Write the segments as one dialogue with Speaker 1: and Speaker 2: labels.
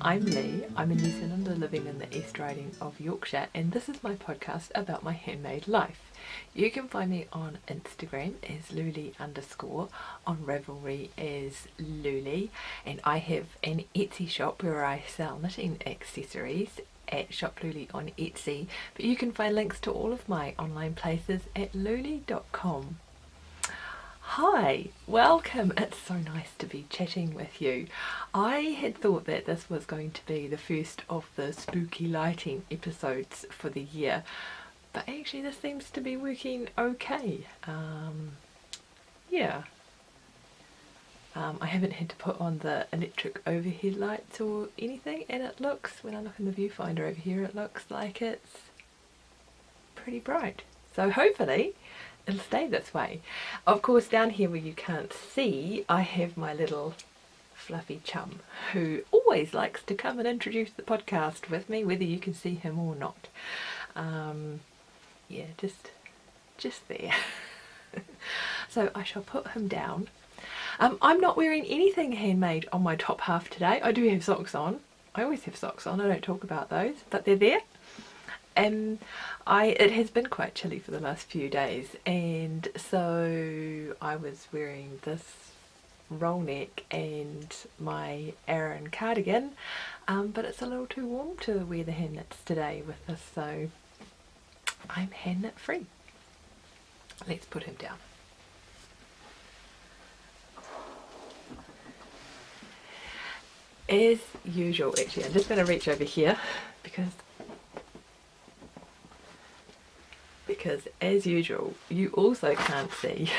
Speaker 1: I'm Lee. I'm a New Zealander living in the East Riding of Yorkshire, and this is my podcast about my handmade life. You can find me on Instagram as Louleigh_, on Ravelry as Louleigh, and I have an Etsy shop where I sell knitting accessories at Shop Louleigh on Etsy, but you can find links to all of my online places at louleigh.com. Hi, welcome. It's so nice to be chatting with you. I had thought that this was going to be the first of the spooky lighting episodes for the year, but actually this seems to be working okay. I haven't had to put on the electric overhead lights or anything, and it looks, when I look in the viewfinder over here, it looks like it's pretty bright. So hopefully it'll stay this way. Of course, down here where you can't see, I have my little fluffy chum who always likes to come and introduce the podcast with me, whether you can see him or not. Just there. So I shall put him down. I'm not wearing anything handmade on my top half today. I do have socks on. I always have socks on. I don't talk about those, but they're there. It has been quite chilly for the last few days, and so I was wearing this roll neck and my Aran cardigan, but it's a little too warm to wear the hand knits today with this, so I'm hand knit free. Let's put him down. As usual, actually, I'm just going to reach over here because as usual you also can't see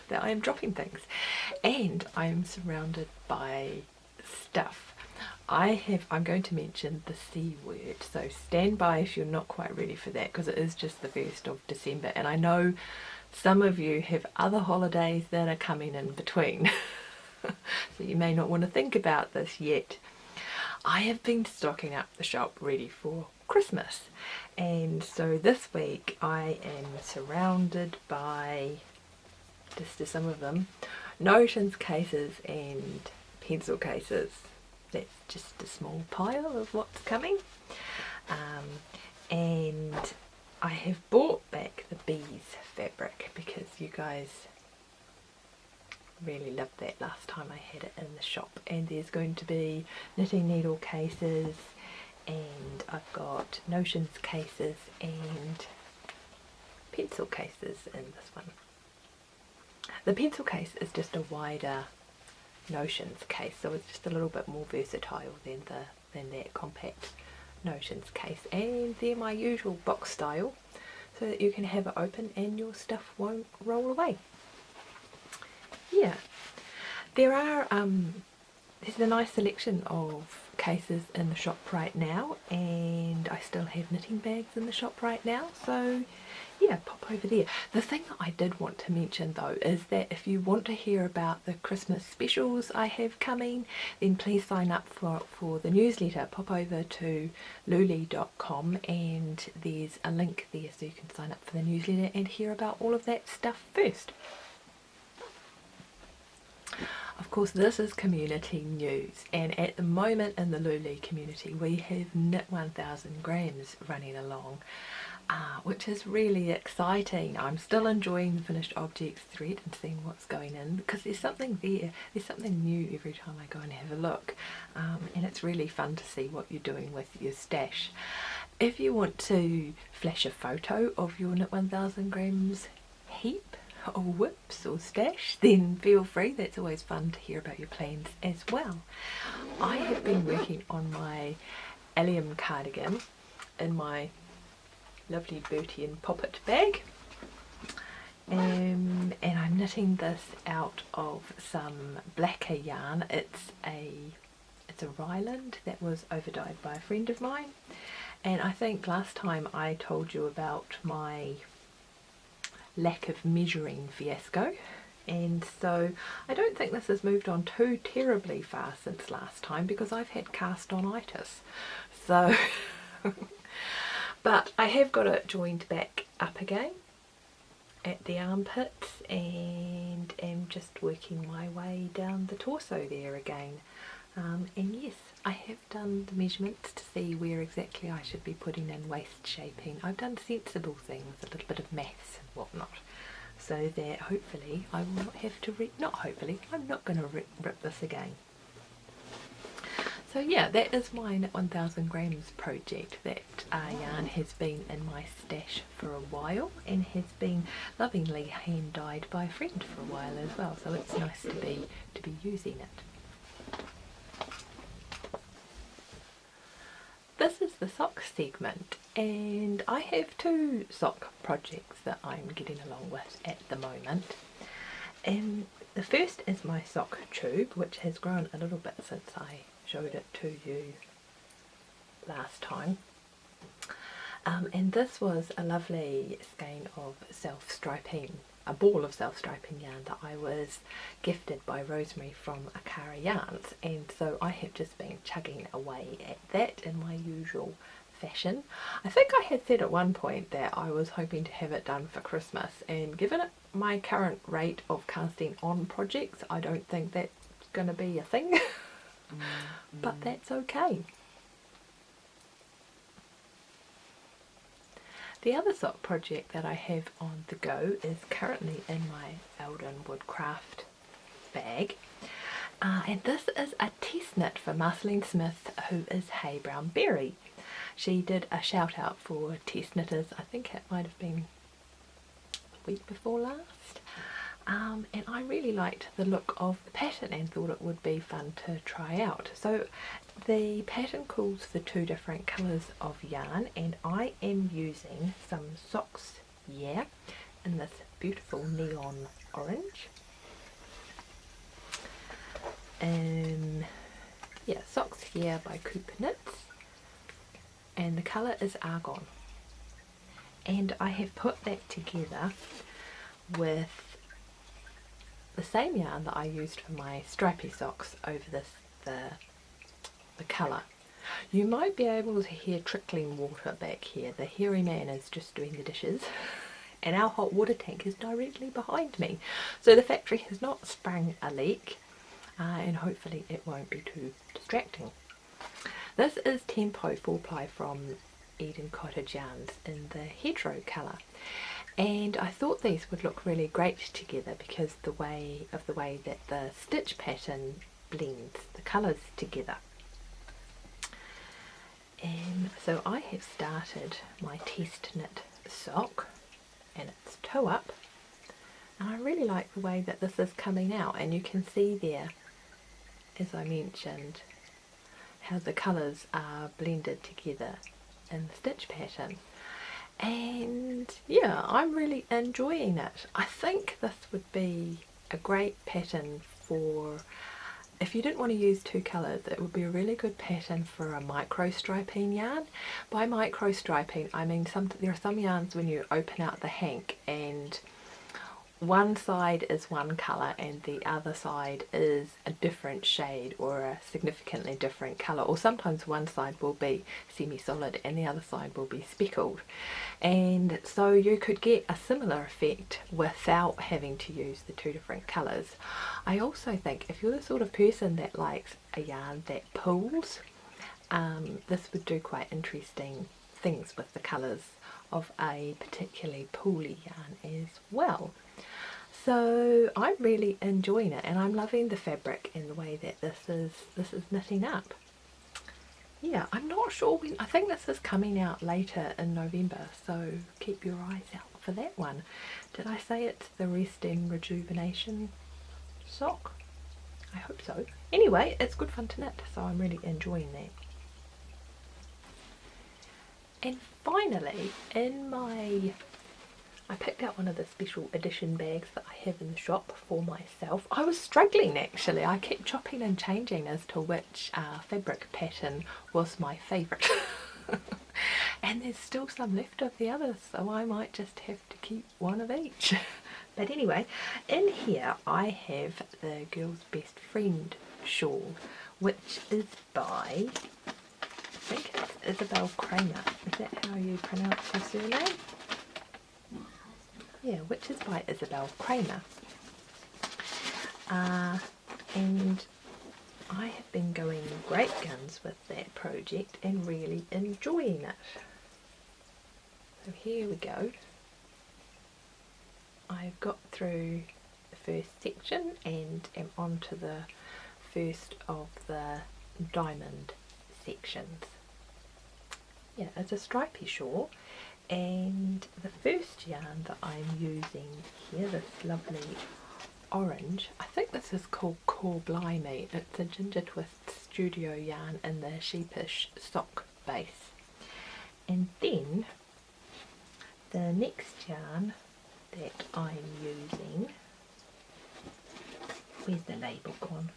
Speaker 1: that I am dropping things, and I'm surrounded by stuff. I'm going to mention the C word, so stand by if you're not quite ready for that, because it is just the 1st of December and I know some of you have other holidays that are coming in between. So you may not want to think about this yet. I have been stocking up the shop ready for Christmas, and so this week I am surrounded by, just to some of them, notions cases and pencil cases. That's just a small pile of what's coming. And I have bought back the bees fabric because you guys really loved that last time I had it in the shop, and there's going to be knitting needle cases, and I've got notions cases and pencil cases in this one. The pencil case is just a wider notions case, so it's just a little bit more versatile than that compact notions case, and they're my usual box style so that you can have it open and your stuff won't roll away. Yeah, there's a nice selection of cases in the shop right now, and I still have knitting bags in the shop right now, so yeah, pop over there. The thing that I did want to mention though is that if you want to hear about the Christmas specials I have coming, then please sign up for the newsletter. Pop over to louleigh.com and there's a link there so you can sign up for the newsletter and hear about all of that stuff first. Of course, this is community news, and at the moment in the Louleigh community we have Knit 1000 grams running along, which is really exciting. I'm still enjoying the finished objects thread and seeing what's going in, because there's something there, there's something new every time I go and have a look, and it's really fun to see what you're doing with your stash. If you want to flash a photo of your Knit 1000 grams heap or whips or stash, then feel free. That's always fun to hear about your plans as well. I have been working on my allium cardigan in my lovely Bertie and Poppet bag, and I'm knitting this out of some blacker yarn. It's a Ryland that was overdyed by a friend of mine, and I think last time I told you about my lack of measuring fiasco, and so I don't think this has moved on too terribly far since last time because I've had cast-on-itis, so but I have got it joined back up again at the armpits and am just working my way down the torso there again. And yes, I have done the measurements to see where exactly I should be putting in waist shaping. I've done sensible things, a little bit of maths and whatnot, so that hopefully I will not have to I'm not going to rip this again. So yeah, that is my Knit 1000 grams project. That yarn has been in my stash for a while and has been lovingly hand dyed by a friend for a while as well, so it's nice to be using it. This is the sock segment, and I have two sock projects that I'm getting along with at the moment. And the first is my sock tube, which has grown a little bit since I showed it to you last time. And this was a lovely skein of self-striping, a ball of self-striping yarn that I was gifted by Rosemary from Akara Yarns, and so I have just been chugging away at that in my usual fashion. I think I had said at one point that I was hoping to have it done for Christmas, and given it my current rate of casting on projects, I don't think that's going to be a thing. But that's okay. The other sock project that I have on the go is currently in my Eldon Woodcraft bag, and this is a test knit for Marceline Smith, who is Hey Brown Berry. She did a shout out for test knitters, I think it might have been the week before last, and I really liked the look of the pattern and thought it would be fun to try out. So the pattern calls for two different colours of yarn, and I am using some Socks Yeah in this beautiful neon orange. Yeah, Socks Yeah by Coop Knits, and the colour is Argon. And I have put that together with the same yarn that I used for my stripy socks over the colour. You might be able to hear trickling water back here. The hairy man is just doing the dishes and our hot water tank is directly behind me. So the factory has not sprung a leak, and hopefully it won't be too distracting. This is Tempo 4-ply from Eden Cottage Yarns in the Hedgerow colour. And I thought these would look really great together because the way that the stitch pattern blends the colours together. And so I have started my test knit sock, and it's toe up, and I really like the way that this is coming out, and you can see there, as I mentioned, how the colours are blended together in the stitch pattern. And yeah, I'm really enjoying it. I think this would be a great pattern for, if you didn't want to use two colours, it would be a really good pattern for a micro striping yarn. By micro striping I mean there are some yarns when you open out the hank and one side is one colour and the other side is a different shade or a significantly different colour, or sometimes one side will be semi-solid and the other side will be speckled, and so you could get a similar effect without having to use the two different colours. I also think if you're the sort of person that likes a yarn that pulls, this would do quite interesting things with the colours of a particularly pooly yarn as well. So I'm really enjoying it, and I'm loving the fabric and the way that this is knitting up. Yeah, I'm not sure when. I think this is coming out later in November, so keep your eyes out for that one. Did I say it's the Rest and Rejuvenation sock? I hope so. Anyway, it's good fun to knit, so I'm really enjoying that. And finally, I picked out one of the special edition bags that I have in the shop for myself. I was struggling actually. I kept chopping and changing as to which fabric pattern was my favourite. And there's still some left of the others, so I might just have to keep one of each. But anyway, in here I have the Girl's Best Friend shawl, which is by, I think it's Isabel Kramer. Is that how you pronounce her surname? Yeah, which is by Isabel Kramer. And I have been going great guns with that project and really enjoying it. So here we go. I've got through the first section and am on to the first of the diamond sections. Yeah, it's a stripy shawl, and the first yarn that I'm using here, this lovely orange, I think this is called Core Blimey. It's a Ginger Twist Studio yarn in the sheepish sock base. And then the next yarn that I'm using, where's the label gone?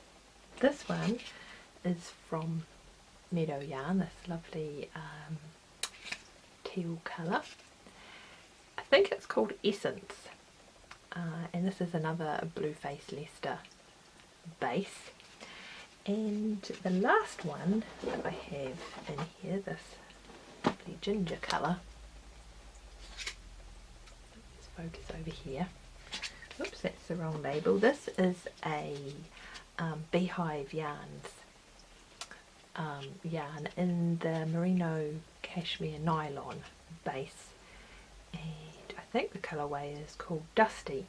Speaker 1: This one is from Meadow Yarn, this lovely teal colour. I think it's called Essence. And this is another Blue Face Leicester base. And the last one that I have in here, this lovely ginger colour. Let's focus over here. Oops, that's the wrong label. This is a Beehive Yarns yarn in the Merino Cashmere Nylon base. And I think the colourway is called Dusty.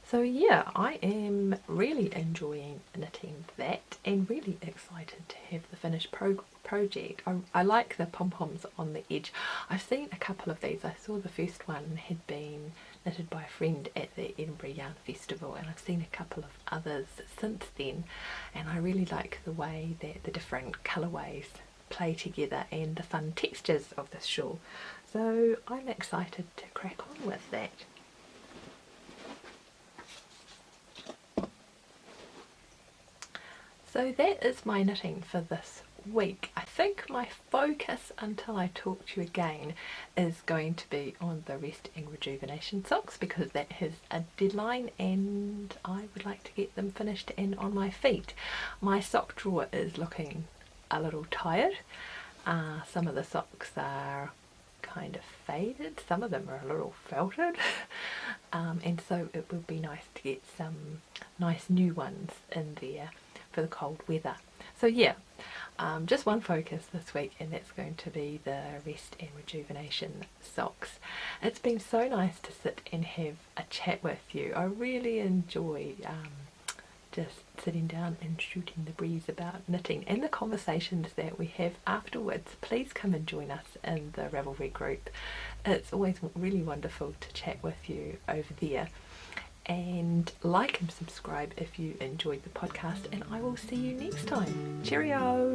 Speaker 1: So yeah, I am really enjoying knitting that and really excited to have the finished project. I like the pom-poms on the edge. I've seen a couple of these. I saw the first one had been knitted by a friend at the Edinburgh Yarn Festival, and I've seen a couple of others since then, and I really like the way that the different colourways play together and the fun textures of this shawl. So I'm excited to crack on with that. So that is my knitting for this week. I think my focus until I talk to you again is going to be on the Rest and Rejuvenation socks, because that has a deadline and I would like to get them finished and on my feet. My sock drawer is looking a little tired. Some of the socks are kind of faded, some of them are a little felted, and so it would be nice to get some nice new ones in there for the cold weather. So yeah, just one focus this week, and that's going to be the Rest and Rejuvenation socks. It's been so nice to sit and have a chat with you. I really enjoy just sitting down and shooting the breeze about knitting and the conversations that we have afterwards. Please come and join us in the Ravelry group. It's always really wonderful to chat with you over there. And like and subscribe if you enjoyed the podcast, and I will see you next time. Cheerio!